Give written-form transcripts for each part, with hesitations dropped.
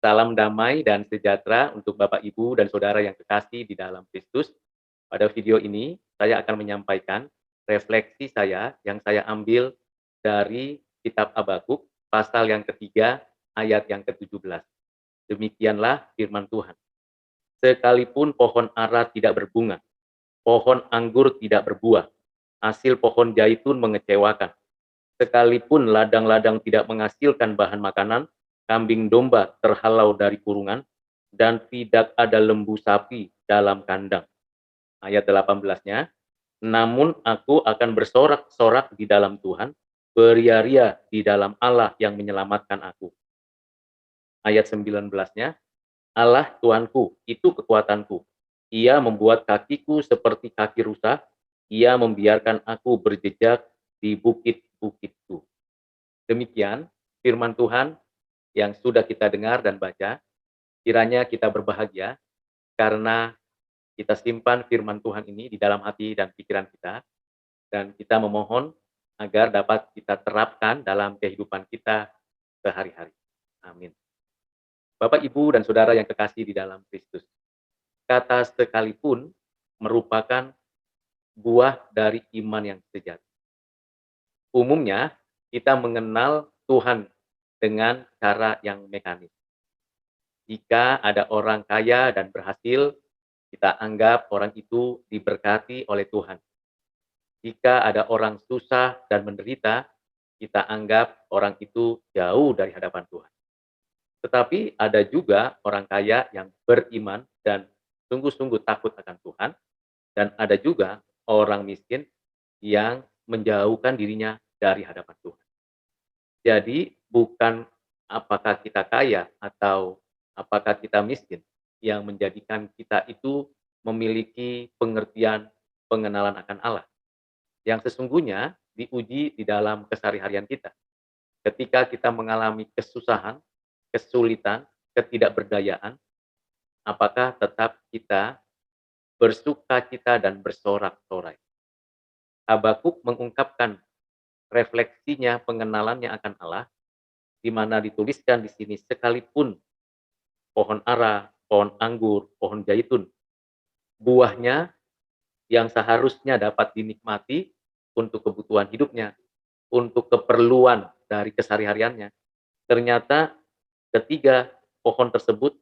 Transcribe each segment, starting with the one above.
Salam damai dan sejahtera untuk Bapak, Ibu, dan saudara yang kekasih di dalam Kristus. Pada video ini, saya akan menyampaikan refleksi saya yang saya ambil dari kitab Habakuk, pasal yang ketiga, ayat yang ke-17. Demikianlah firman Tuhan. Sekalipun pohon ara tidak berbunga, pohon anggur tidak berbuah, hasil pohon zaitun mengecewakan. Sekalipun ladang-ladang tidak menghasilkan bahan makanan, kambing domba terhalau dari kurungan, dan tidak ada lembu sapi dalam kandang. Ayat 18-nya, namun aku akan bersorak-sorak di dalam Tuhan, beria-ria di dalam Allah yang menyelamatkan aku. Ayat 19-nya, Allah Tuanku, itu kekuatanku. Ia membuat kakiku seperti kaki rusa, ia membiarkan aku berjejak di bukit-bukitku. Demikian firman Tuhan yang sudah kita dengar dan baca. Kiranya kita berbahagia karena kita simpan firman Tuhan ini di dalam hati dan pikiran kita, dan kita memohon agar dapat kita terapkan dalam kehidupan kita sehari-hari. Amin. Bapak, Ibu, dan saudara yang kekasih di dalam Kristus, kata sekalipun merupakan buah dari iman yang sejati. Umumnya kita mengenal Tuhan dengan cara yang mekanis. Jika ada orang kaya dan berhasil, kita anggap orang itu diberkati oleh Tuhan. Jika ada orang susah dan menderita, kita anggap orang itu jauh dari hadapan Tuhan. Tetapi ada juga orang kaya yang beriman dan sungguh-sungguh takut akan Tuhan, dan ada juga orang miskin yang menjauhkan dirinya dari hadapan Tuhan. Jadi bukan apakah kita kaya atau apakah kita miskin yang menjadikan kita itu memiliki pengertian pengenalan akan Allah. Yang sesungguhnya diuji di dalam keseharian kita. Ketika kita mengalami kesusahan, kesulitan, ketidakberdayaan, apakah tetap kita bersukacita dan bersorak-sorai? Habakuk mengungkapkan refleksinya pengenalannya akan Allah, di mana dituliskan di sini sekalipun pohon ara, pohon anggur, pohon zaitun, buahnya yang seharusnya dapat dinikmati untuk kebutuhan hidupnya, untuk keperluan dari kesehariannya, ternyata ketiga pohon tersebut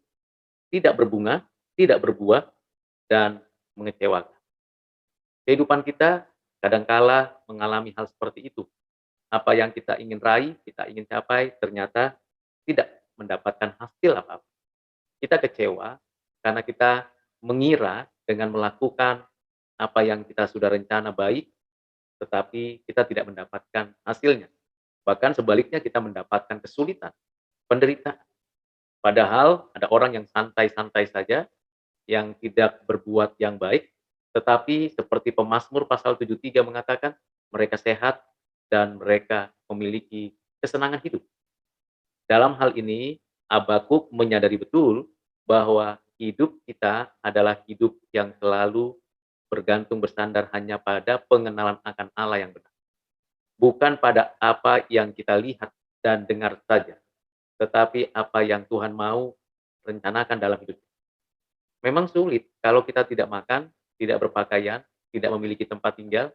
tidak berbunga, tidak berbuah, dan mengecewakan. Kehidupan kita kadangkala mengalami hal seperti itu. Apa yang kita ingin raih, kita ingin capai, ternyata tidak mendapatkan hasil apa-apa. Kita kecewa karena kita mengira dengan melakukan apa yang kita sudah rencana baik, tetapi kita tidak mendapatkan hasilnya. Bahkan sebaliknya kita mendapatkan kesulitan, penderitaan. Padahal ada orang yang santai-santai saja, yang tidak berbuat yang baik, tetapi seperti Pemazmur pasal 73 mengatakan, mereka sehat dan mereka memiliki kesenangan hidup. Dalam hal ini, Habakuk menyadari betul bahwa hidup kita adalah hidup yang selalu bergantung bersandar hanya pada pengenalan akan Allah yang benar. Bukan pada apa yang kita lihat dan dengar saja, tetapi apa yang Tuhan mau rencanakan dalam hidup kita. Memang sulit kalau kita tidak makan, tidak berpakaian, tidak memiliki tempat tinggal,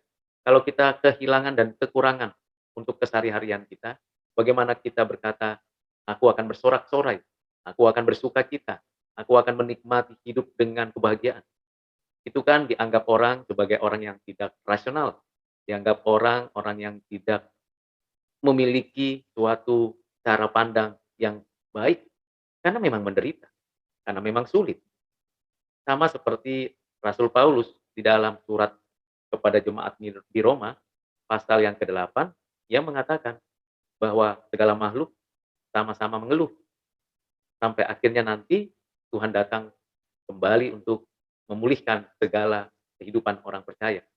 kalau kita kehilangan dan kekurangan untuk keseharian kita, bagaimana kita berkata, aku akan bersorak-sorai, aku akan bersukacita, aku akan menikmati hidup dengan kebahagiaan. Itu kan dianggap orang sebagai orang yang tidak rasional, dianggap orang yang tidak memiliki suatu cara pandang yang baik, karena memang menderita, karena memang sulit. Sama seperti Rasul Paulus di dalam surat kepada jemaat di Roma, pasal yang ke-8, ia mengatakan bahwa segala makhluk sama-sama mengeluh, sampai akhirnya nanti Tuhan datang kembali untuk memulihkan segala kehidupan orang percaya.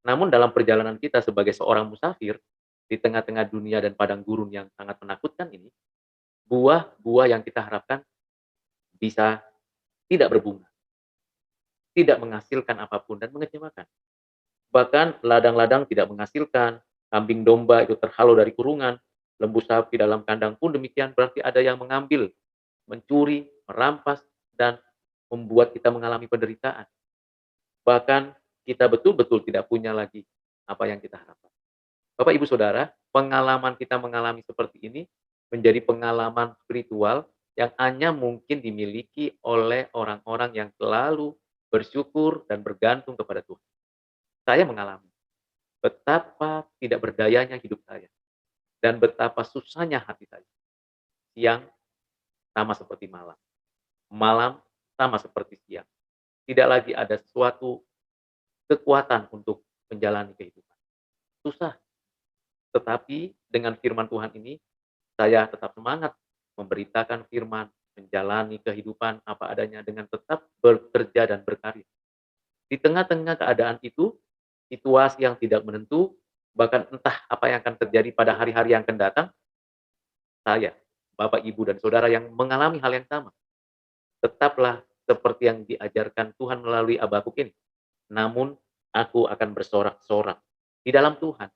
Namun dalam perjalanan kita sebagai seorang musafir di tengah-tengah dunia dan padang gurun yang sangat menakutkan ini, buah-buah yang kita harapkan bisa tidak berbunga, tidak menghasilkan apapun dan mengecewakan. Bahkan ladang-ladang tidak menghasilkan, kambing domba itu terhalau dari kurungan, lembu sapi dalam kandang pun demikian, berarti ada yang mengambil mencuri, merampas, dan membuat kita mengalami penderitaan. Bahkan kita betul-betul tidak punya lagi apa yang kita harapkan. Bapak, Ibu, Saudara, pengalaman kita mengalami seperti ini menjadi pengalaman spiritual yang hanya mungkin dimiliki oleh orang-orang yang selalu bersyukur dan bergantung kepada Tuhan. Saya mengalami betapa tidak berdayanya hidup saya dan betapa susahnya hati saya. Siang sama seperti malam, malam sama seperti siang. Tidak lagi ada suatu kekuatan untuk menjalani kehidupan. Susah, tetapi dengan firman Tuhan ini saya tetap semangat memberitakan firman, menjalani kehidupan apa adanya dengan tetap bekerja dan berkarya. Di tengah-tengah keadaan itu, situasi yang tidak menentu, bahkan entah apa yang akan terjadi pada hari-hari yang akan datang, saya, Bapak, Ibu, dan Saudara yang mengalami hal yang sama, tetaplah seperti yang diajarkan Tuhan melalui Habakuk ini. Namun, aku akan bersorak-sorak di dalam Tuhan.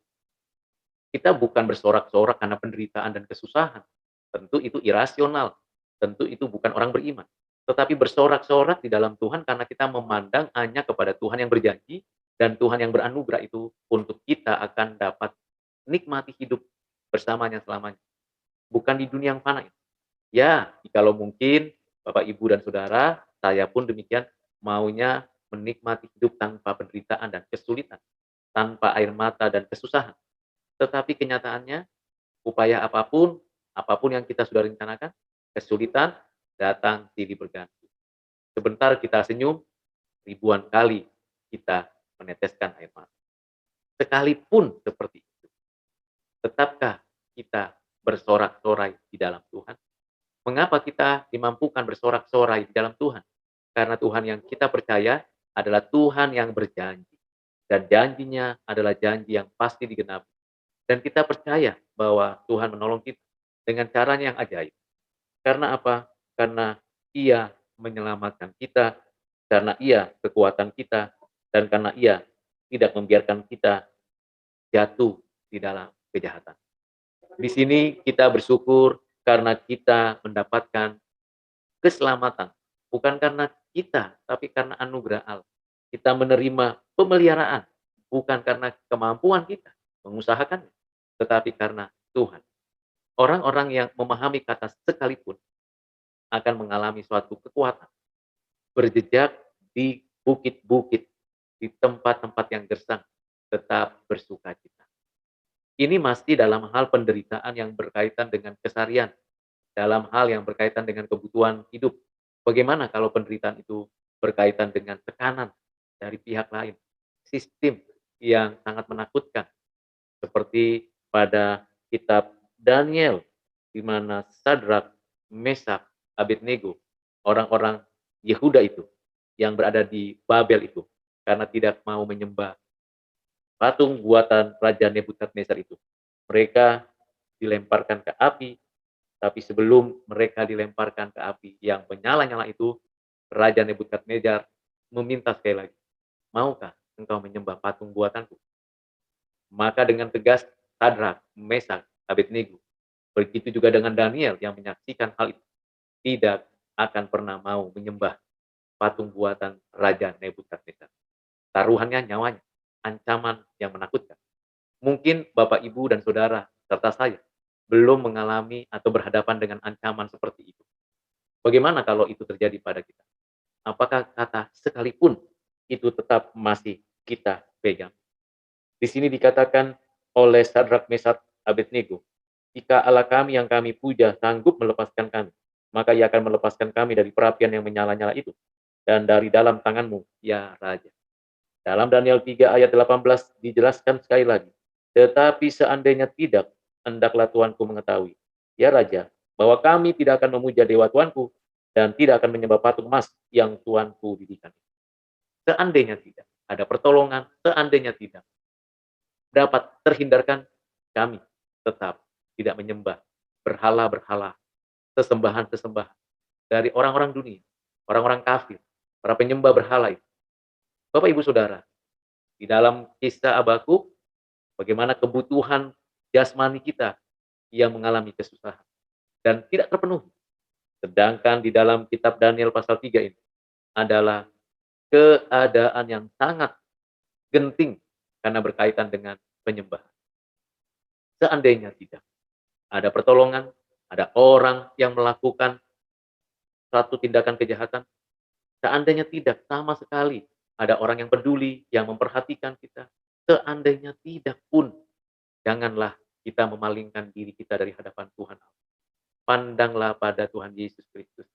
Kita bukan bersorak-sorak karena penderitaan dan kesusahan. Tentu itu irasional, tentu itu bukan orang beriman. Tetapi bersorak-sorak di dalam Tuhan karena kita memandang hanya kepada Tuhan yang berjanji dan Tuhan yang beranugerah itu untuk kita akan dapat nikmati hidup bersamanya selamanya. Bukan di dunia yang fana ini. Ya, kalau mungkin Bapak, Ibu, dan Saudara, saya pun demikian maunya menikmati hidup tanpa penderitaan dan kesulitan, tanpa air mata dan kesusahan. Tetapi kenyataannya, upaya apapun, apapun yang kita sudah rencanakan, kesulitan datang silih berganti. Sebentar kita senyum, ribuan kali kita meneteskan air mata. Sekalipun seperti itu, tetapkah kita bersorak-sorai di dalam Tuhan? Mengapa kita dimampukan bersorak-sorai di dalam Tuhan? Karena Tuhan yang kita percaya adalah Tuhan yang berjanji. Dan janjinya adalah janji yang pasti digenapi. Dan kita percaya bahwa Tuhan menolong kita dengan caranya yang ajaib. Karena apa? Karena Ia menyelamatkan kita, karena Ia kekuatan kita, dan karena Ia tidak membiarkan kita jatuh di dalam kejahatan. Di sini kita bersyukur karena kita mendapatkan keselamatan, bukan karena kita, tapi karena anugerah Allah. Kita menerima pemeliharaan, bukan karena kemampuan kita mengusahakannya, tetapi karena Tuhan. Orang-orang yang memahami kata sekalipun akan mengalami suatu kekuatan, berjejak di bukit-bukit, di tempat-tempat yang gersang, tetap bersukacita. Ini masih dalam hal penderitaan yang berkaitan dengan keseharian, dalam hal yang berkaitan dengan kebutuhan hidup. Bagaimana kalau penderitaan itu berkaitan dengan tekanan dari pihak lain, sistem yang sangat menakutkan, seperti pada kitab Daniel, di mana Sadrak, Mesak, Abednego, orang-orang Yehuda itu, yang berada di Babel itu, karena tidak mau menyembah patung buatan Raja Nebukadnezar itu. Mereka dilemparkan ke api, tapi sebelum mereka dilemparkan ke api yang menyala-nyala itu, Raja Nebukadnezar meminta sekali lagi, "Maukah engkau menyembah patung buatanku?" Maka dengan tegas Sadrak, Mesak, Abednego, begitu juga dengan Daniel yang menyaksikan hal itu, tidak akan pernah mau menyembah patung buatan Raja Nebukadnezar. Taruhannya nyawanya, ancaman yang menakutkan. Mungkin Bapak, Ibu, dan Saudara, serta saya, belum mengalami atau berhadapan dengan ancaman seperti itu. Bagaimana kalau itu terjadi pada kita? Apakah kata sekalipun itu tetap masih kita pegang? Di sini dikatakan oleh Sadrak, Mesak, Abednego, "Jika Allah kami yang kami puja sanggup melepaskan kami, maka Ia akan melepaskan kami dari perapian yang menyala-nyala itu, dan dari dalam tanganmu, ya Raja." Dalam Daniel 3 ayat 18 dijelaskan sekali lagi, "Tetapi seandainya tidak, hendaklah Tuanku mengetahui, ya Raja, bahwa kami tidak akan memuja dewa Tuanku, dan tidak akan menyembah patung emas yang Tuanku dirikan." Seandainya tidak ada pertolongan, seandainya tidak dapat terhindarkan, kami tetap tidak menyembah berhala-berhala, sesembahan-sesembahan dari orang-orang dunia, orang-orang kafir, para penyembah berhala itu. Bapak, Ibu, Saudara, di dalam kisah Habakuk, bagaimana kebutuhan jasmani kita yang mengalami kesusahan dan tidak terpenuhi. Sedangkan di dalam kitab Daniel pasal 3 ini adalah keadaan yang sangat genting karena berkaitan dengan penyembahan. Seandainya tidak ada pertolongan, ada orang yang melakukan satu tindakan kejahatan, seandainya tidak sama sekali ada orang yang peduli, yang memperhatikan kita, seandainya tidak pun, janganlah kita memalingkan diri kita dari hadapan Tuhan. Pandanglah pada Tuhan Yesus Kristus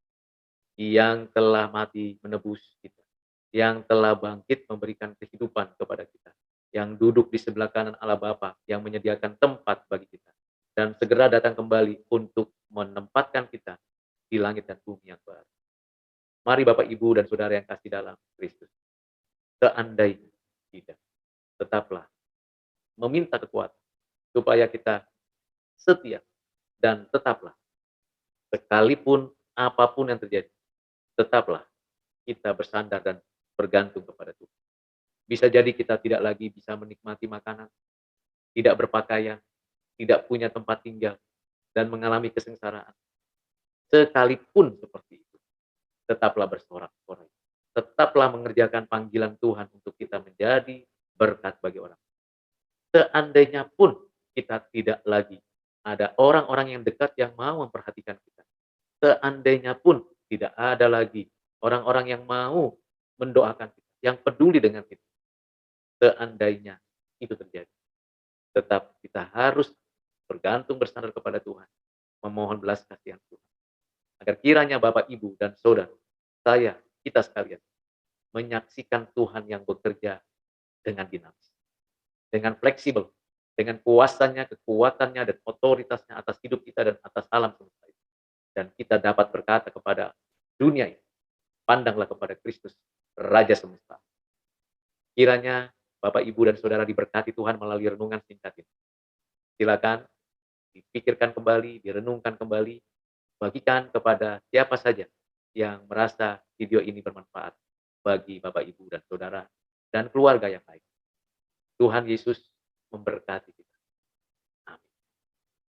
yang telah mati menebus kita, yang telah bangkit memberikan kehidupan kepada kita, yang duduk di sebelah kanan Allah Bapa, yang menyediakan tempat bagi kita, dan segera datang kembali untuk menempatkan kita di langit dan bumi yang baru. Mari Bapak, Ibu, dan Saudara yang kasih dalam Kristus, seandainya tidak, tetaplah meminta kekuatan supaya kita setia dan tetaplah sekalipun apapun yang terjadi, tetaplah kita bersandar dan bergantung kepada Tuhan. Bisa jadi kita tidak lagi bisa menikmati makanan, tidak berpakaian, tidak punya tempat tinggal, dan mengalami kesengsaraan. Sekalipun seperti itu, tetaplah bersorak-sorai. Tetaplah mengerjakan panggilan Tuhan untuk kita menjadi berkat bagi orang. Seandainya pun kita tidak lagi ada orang-orang yang dekat yang mau memperhatikan kita. Seandainya pun tidak ada lagi orang-orang yang mau mendoakan kita, yang peduli dengan kita. Seandainya itu terjadi, tetap kita harus bergantung bersandar kepada Tuhan, memohon belas kasihan Tuhan. Agar kiranya Bapak, Ibu, dan Saudara, saya, kita sekalian, menyaksikan Tuhan yang bekerja dengan dinamis, dengan fleksibel, dengan kuasanya, kekuatannya, dan otoritasnya atas hidup kita dan atas alam semesta ini. Dan kita dapat berkata kepada dunia ini, pandanglah kepada Kristus, Raja semesta. Kiranya Bapak, Ibu, dan Saudara diberkati Tuhan melalui renungan singkat ini. Silakan dipikirkan kembali, direnungkan kembali, bagikan kepada siapa saja yang merasa video ini bermanfaat bagi Bapak, Ibu, dan Saudara, dan keluarga yang lain. Tuhan Yesus memberkati.